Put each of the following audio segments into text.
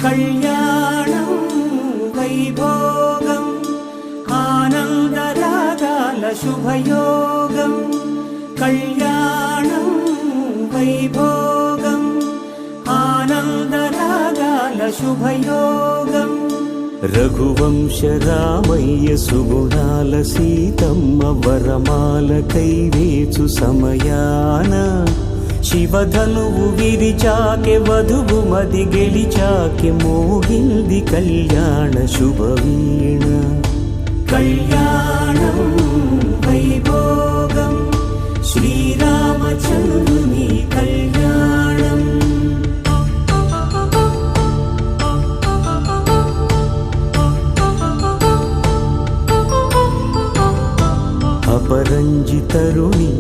కళ్యాణం వైభోగం ఆనందరాగాల శుభయోగం. కళ్యాణం వైభోగం ఆనందరాగాల శుభయోగం. రఘువంశ రామయ్య సుగుణాల సీతమ్మ వరమాల కైవేచు సమయాన శివధనువు విరిచాకె వధువు మది గెలిచాకె మోగింది కళ్యాణ శుభవీణ. కళ్యాణం వైభోగం శ్రీరామచంద్రుని కళ్యాణం. అపరంజి తరుణి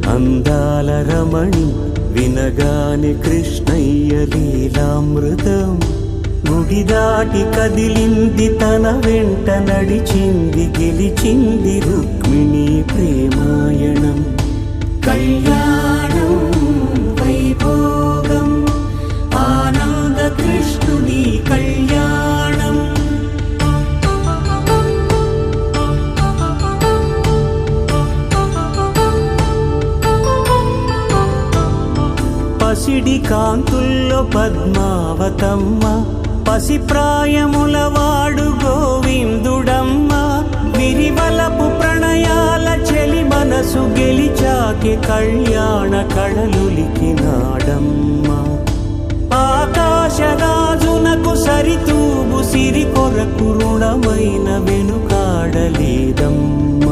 అందాల రమణి వినగాని కృష్ణయ్య లీలామృతం. గుడి దాటి కదిలింది తన వెంట నడిచింది గెలిచింది రుక్మిణి ప్రేమాయణం. కళ్యాణం వైభోగం ఆనంద కృష్ణుని కళ్యాణం. పసిడి కాంతుల్లో పద్మావతమ్మ పసి ప్రాయముల వాడు గోవిందుడమ్మ. విరివలపు ప్రణయాల చెలి మనసు గెలిచాకె కళ్యాణ కళలులికినాడమ్మ. ఆకాశరాజునకు సరితూబు సిరి కొరకు రుణమైన వెనుకాడలేదమ్మ.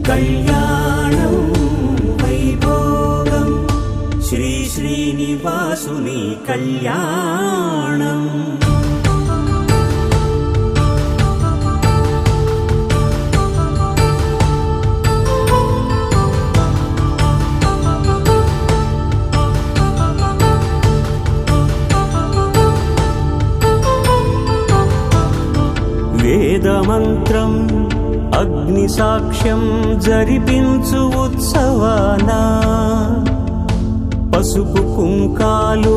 కళ్యాణం వైభోగం శ్రీ శ్రీనివాసుని కళ్యాణం. వేదమంత్రం అగ్ని సాక్ష్యం జరిపించు ఉత్సవానా పసుపు కుంకాలు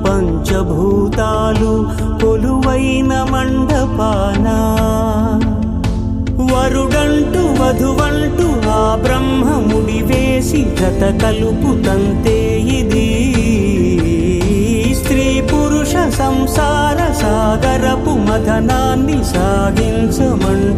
పంచభూతాలు కొలువైన మండపాన. వరుడంటూ వధువంటూ ఆ బ్రహ్మముడి వేసి జత కలుపుతంతే ఇది. స్త్రీ పురుష సంసార సాగరపు మథనాన్ని సాగించమంట